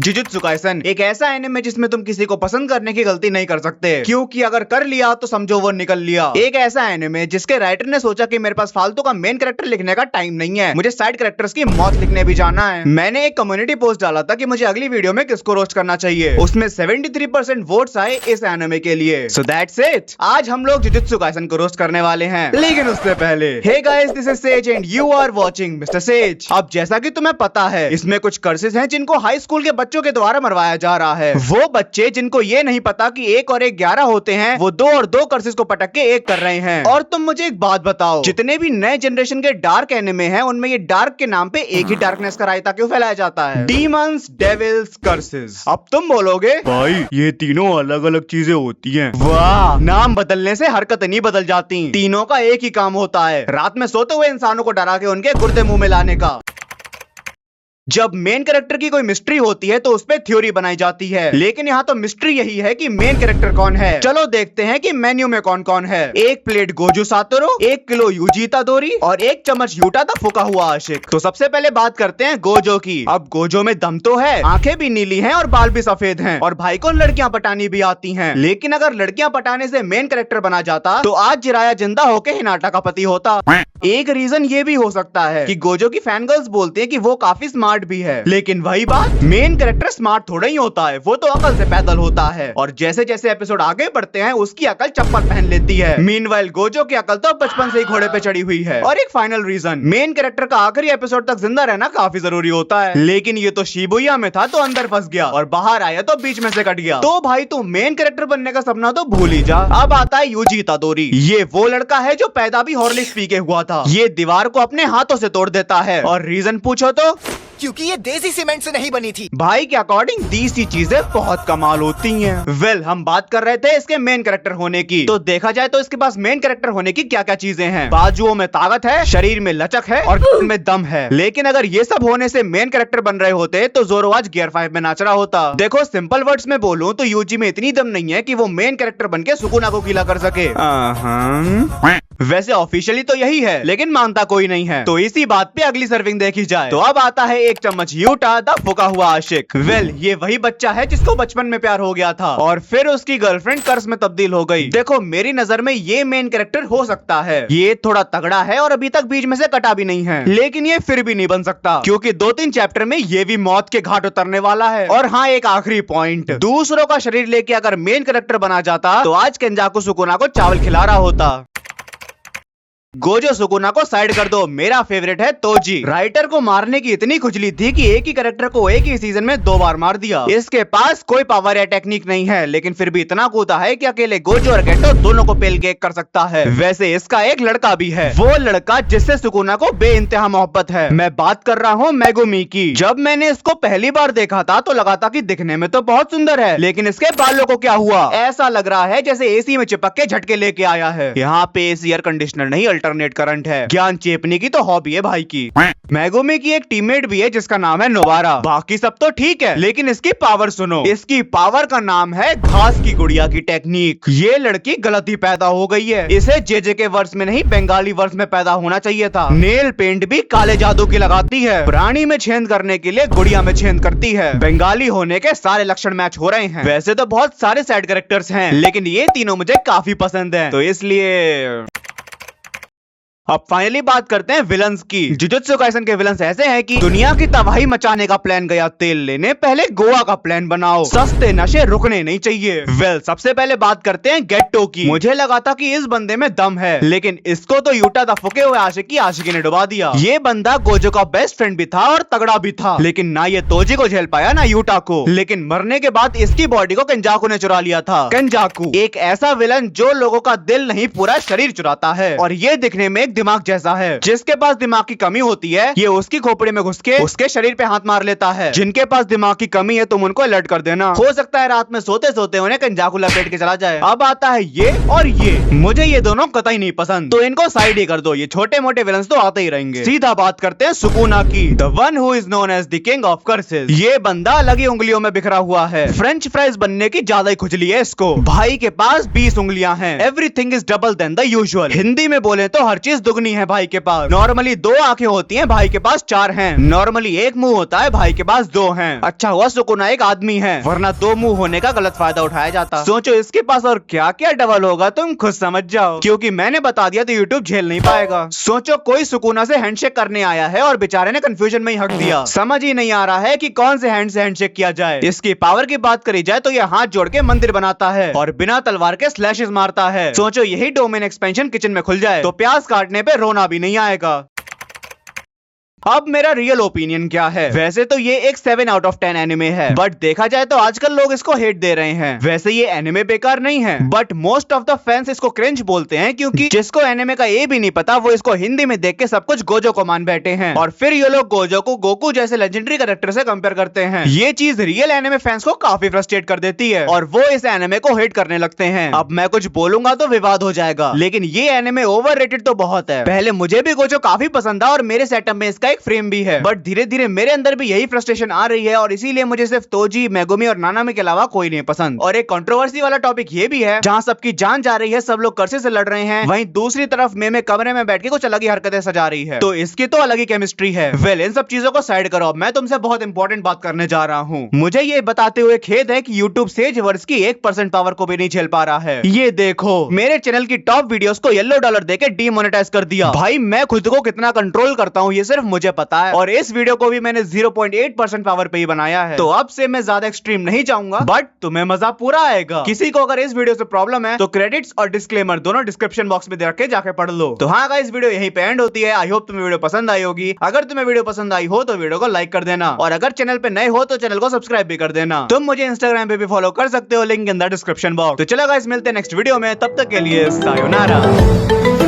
Jujutsu Kaisen एक ऐसा anime जिसमें तुम किसी को पसंद करने की गलती नहीं कर सकते, क्योंकि अगर कर लिया तो समझो वो निकल लिया। एक ऐसा एनिमे जिसके राइटर ने सोचा कि मेरे पास फालतू का मेन कैरेक्टर लिखने का टाइम नहीं है, मुझे साइड कैरेक्टर्स की मौत लिखने भी जाना है। मैंने एक कम्युनिटी पोस्ट डाला था कि मुझे अगली वीडियो में किसको रोस्ट करना चाहिए, उसमें 73% वोट्स आए इस एनिमे के लिए। सो दैट्स इट, आज हम लोग जुजुत्सु काइसन को रोस्ट करने वाले हैं। लेकिन उससे पहले, hey guys, this is Sage and you are watching Mister Sage. अब जैसा कि तुम्हें पता है, इसमें कुछ कर्सेस हैं जिनको हाई स्कूल के बच्चों के द्वारा मरवाया जा रहा है। वो बच्चे जिनको ये नहीं पता कि 1 और 1 11 होते हैं, वो 2 और 2 कर्सेस को पटक के 1 कर रहे हैं। और तुम मुझे एक बात बताओ, जितने भी नए जनरेशन के डार्क एनिमे हैं, उनमें ये डार्क के नाम पे एक ही डार्कनेस का रायता क्यों फैलाया जाता है? Demons, devils, curses. अब तुम बोलोगे भाई ये तीनों अलग अलग चीजें होती हैं। वाह, नाम बदलने से हरकत नहीं बदल जाती। तीनों का एक ही काम होता है, रात में सोते हुए इंसानों को डरा के उनके गुर्दे मुंह में लाने का। जब मेन कैरेक्टर की कोई मिस्ट्री होती है तो उस पे थ्योरी बनाई जाती है, लेकिन यहाँ तो मिस्ट्री यही है कि मेन कैरेक्टर कौन है। चलो देखते हैं कि मेन्यू में कौन कौन है। 1 प्लेट गोजू सातोरो, 1 किलो यूजी इतादोरी और 1 चम्मच यूटा दा फूका हुआ आशिक। तो सबसे पहले बात करते हैं गोजो की। अब गोजो में दम तो है, आंखें भी नीली हैं और बाल भी सफेद हैं, और भाई को लड़कियां पटानी भी आती हैं। लेकिन अगर लड़कियां पटाने से मेन कैरेक्टर बना जाता तो आज जिराया जिंदा होके हिनाटा का पति होता। एक रीजन ये भी हो सकता है कि गोजो की फैन गर्ल्स बोलती हैं कि वो काफी स्मार्ट भी है, लेकिन वही बात, मेन कैरेक्टर स्मार्ट थोड़ा ही होता है, वो तो अकल से पैदल होता है। और जैसे जैसे एपिसोड आगे बढ़ते हैं उसकी अकल चप्पल पहन लेती है। मीनवाइल गोजो की अकल तो बचपन से ही घोड़े पे चढ़ी हुई है। और एक फाइनल रीजन, मेन कैरेक्टर का आखिरी एपिसोड तक जिंदा रहना काफी जरूरी होता है, लेकिन ये तो शिबुया में था तो अंदर फंस गया, और बाहर आया तो बीच में से कट गया। तो भाई तू मेन कैरेक्टर बनने का सपना तो भूल ही जा। अब आता है यूजी इतादोरी। ये वो लड़का है जो पैदा भी हॉर्लिक्स पी के हुआ था। ये दीवार को अपने हाथों से तोड़ देता है, और रीजन पूछो तो क्योंकि ये देसी सीमेंट से नहीं बनी थी। भाई के अकॉर्डिंग देसी चीजें बहुत कमाल होती हैं। वेल, हम बात कर रहे थे इसके मेन कैरेक्टर होने की, तो देखा जाए तो इसके पास मेन कैरेक्टर होने की क्या क्या चीजें हैं। बाजुओं में ताकत है, शरीर में लचक है और में दम है। लेकिन अगर ये सब होने से मेन कैरेक्टर बन रहे होते तो जोरो आज गियर 5 में नाच रहा होता। देखो, सिंपल वर्ड्स में बोलूं तो यूजी में इतनी दम नहीं है कि वो मेन कैरेक्टर बन के सुकुना को गीला कर सके। वैसे ऑफिशियली तो यही है, लेकिन मानता कोई नहीं है। तो इसी बात पे अगली सर्विंग देखी जाए तो अब आता है 1 चम्मच यूटा दा फूका हुआ आशिक। वेल, ये वही बच्चा है जिसको बचपन में प्यार हो गया था और फिर उसकी गर्लफ्रेंड कर्स में तब्दील हो गई। देखो, मेरी नजर में ये मेन कैरेक्टर हो सकता है। ये थोड़ा तगड़ा है और अभी तक बीच में से कटा भी नहीं है, लेकिन ये फिर भी नहीं बन सकता क्योंकि 2-3 चैप्टर में ये भी मौत के घाट उतरने वाला है। और हाँ, एक आखिरी पॉइंट, दूसरों का शरीर लेके अगर मेन कैरेक्टर बना जाता तो आज केंजाकू सुकुना को चावल खिला रहा होता। गोजो सुकुना को साइड कर दो, मेरा फेवरेट है तोजी। राइटर को मारने की इतनी खुजली थी कि एक ही कैरेक्टर को एक ही सीजन में 2 बार मार दिया। इसके पास कोई पावर या टेक्निक नहीं है, लेकिन फिर भी इतना कूदा है कि अकेले गोजो और गेटो दोनों को पेल के कर सकता है। वैसे इसका एक लड़का भी है, वो लड़का जिससे सुकुना को बेइंतहा मोहब्बत है। मैं बात कर रहा हूँ मेगुमी की। जब मैंने इसको पहली बार देखा था तो लगा था कि दिखने में तो बहुत सुंदर है, लेकिन इसके बालों को क्या हुआ? ऐसा लग रहा है जैसे एसी में चिपक के झटके लेके आया है। यहाँ पे एसी एयर कंडीशनर नहीं, अल्टरनेट करंट है। ज्ञान चेपने की तो हॉबी है भाई की। मेगुमी की एक टीममेट भी है जिसका नाम है नोबारा। बाकी सब तो ठीक है, लेकिन इसकी पावर सुनो। इसकी पावर का नाम है घास की गुड़िया की टेक्निक। ये लड़की गलत ही पैदा हो गई है, इसे जेजे के वर्ष में नहीं बेंगाली वर्ष में पैदा होना चाहिए था। नेल पेंट भी काले जादू की लगाती है, प्राणी में छेद करने के लिए गुड़िया में छेद करती है। बंगाली होने के सारे लक्षण मैच हो रहे हैं। वैसे तो बहुत सारे साइड कैरेक्टर्स हैं, लेकिन ये तीनों मुझे काफी पसंद हैं, तो इसलिए अब फाइनली बात करते हैं विलन्स की। जुजुत्सु काइसन के विलन्स ऐसे हैं कि दुनिया की तबाही मचाने का प्लान गया तेल लेने, पहले गोवा का प्लान बनाओ, सस्ते नशे रुकने नहीं चाहिए। वेल, सबसे पहले बात करते हैं गेट्टो की। मुझे लगा था कि इस बंदे में दम है, लेकिन इसको तो यूटा दा फूके हुए आशिकी ने डुबा दिया। ये बंदा गोजो का बेस्ट फ्रेंड भी था और तगड़ा भी था, लेकिन ना ये तोजी को झेल पाया ना यूटा को। लेकिन मरने के बाद इसकी बॉडी को केंजाकू ने चुरा लिया था। केंजाकू एक ऐसा विलन जो लोगों का दिल नहीं पूरा शरीर चुराता है, और ये दिखने में दिमाग जैसा है। जिसके पास दिमाग की कमी होती है ये उसकी खोपड़ी में घुस के उसके शरीर पे हाथ मार लेता है। जिनके पास दिमाग की कमी है तुम उनको अलर्ट कर देना, हो सकता है रात में सोते सोते उन्हें केंजाकू लपेट के चला जाए। अब आता है ये और ये, मुझे ये दोनों कतई नहीं पसंद, तो इनको साइड ही कर दो। ये छोटे मोटे विलन्स तो आते ही रहेंगे। सीधा बात करते हैं सुकुना की, the one who is known as the king of curses. ये बंदा लगी उंगलियों में बिखरा हुआ है, फ्रेंच फ्राइज बनने की ज्यादा ही खुजली है इसको। भाई के पास 20 उंगलियां हैं, everything is double than the usual. Hindi में बोले तो हर चीज दुगनी है भाई के पास। नॉर्मली 2 आंखें होती हैं, भाई के पास 4 हैं। नॉर्मली 1 मुंह होता है, भाई के पास 2 हैं। अच्छा हुआ सुकुना एक आदमी है, वरना 2 मुंह होने का गलत फायदा उठाया जाता। सोचो इसके पास और क्या क्या डबल होगा, तुम खुद समझ जाओ, क्योंकि मैंने बता दिया तो यूट्यूब झेल नहीं पाएगा। सोचो कोई सुकुना से हैंडशेक करने आया है और बेचारे ने कंफ्यूजन में ही हक दिया। समझ ही नहीं आ रहा है कि कौन से हैंड से हैंडशेक किया जाए। इसकी पावर की बात करी जाए तो यह हाथ जोड़ के मंदिर बनाता है और बिना तलवार के स्लैशेस मारता है। सोचो यही डोमेन एक्सपेंशन किचन में खुल जाए तो प्याज काटने पे रोना भी नहीं आएगा। अब मेरा रियल ओपिनियन क्या है, वैसे तो ये एक 7 आउट ऑफ 10 एनिमे है, बट देखा जाए तो आजकल लोग इसको हेट दे रहे हैं। वैसे ये एनिमे बेकार नहीं है, but most of the fans इसको क्रिंज बोलते हैं, क्योंकि जिसको एनिमे का ए भी नहीं पता वो इसको हिंदी में देख के सब कुछ गोजो को मान बैठे हैं और फिर ये लोग गोजो को गोकू जैसे लेजेंडरी कैरेक्टर से कंपेयर करते हैं। ये चीज रियल एनिमे फैंस को काफी फ्रस्ट्रेट कर देती है और वो इस एनिमे को हेट करने लगते हैं। अब मैं कुछ बोलूंगा तो विवाद हो जाएगा, लेकिन ये एनिमे ओवररेटेड तो बहुत है। पहले मुझे भी गोजो काफी पसंद था और मेरे सेटअप में इसका एक फ्रेम भी है, बट धीरे धीरे मेरे अंदर भी यही फ्रस्ट्रेशन आ रही है और इसीलिए मुझे सिर्फ तोजी, मेगुमी और नानामी के अलावा कोई नहीं पसंद। और एक कंट्रोवर्सी वाला टॉपिक ये भी है, जहां सबकी जान जा रही है, सब लोग कर्से से लड़ रहे हैं, वहीं दूसरी तरफ मैं कमरे में बैठ के कुछ अलग ही हरकतें सजा रही है, तो इसकी तो अलग ही केमिस्ट्री है। वेल, इन सब चीजों को साइड करो, मैं तुमसे बहुत इंपॉर्टेंट बात करने जा रहा हूँ। मुझे ये बताते हुए खेद है कि यूट्यूब सेज वर्ड्स की 1% पावर को भी नहीं झेल पा रहा है। ये देखो, मेरे चैनल की टॉप वीडियोस को येलो डॉलर देके डीमोनेटाइज कर दिया। भाई मैं खुद को कितना कंट्रोल करता हूँ ये सिर्फ मुझे पता है, और इस वीडियो को भी मैंने 0.8% पावर पे ही बनाया है। तो अब से मैं ज्यादा एक्सट्रीम नहीं जाऊंगा, बट तुम्हें मजा पूरा आएगा। किसी को अगर इस वीडियो से प्रॉब्लम है तो क्रेडिट्स और डिस्क्लेमर दोनों डिस्क्रिप्शन बॉक्स में दे रखे, जाके पढ़ लो। तो हाँ गाइस, वीडियो यहीं पे एंड होती है। आई होप तुम्हें वीडियो पसंद आई होगी। अगर तुम्हें वीडियो पसंद आई हो तो वीडियो को लाइक कर देना, और अगर चैनल पे नए हो तो चैनल को सब्सक्राइब भी कर देना। तुम मुझे इंस्टाग्राम पे भी फॉलो कर सकते हो, link in the description box. तो चलो गाइस, मिलते हैं नेक्स्ट वीडियो में, तब तक के लिए सायोनारा।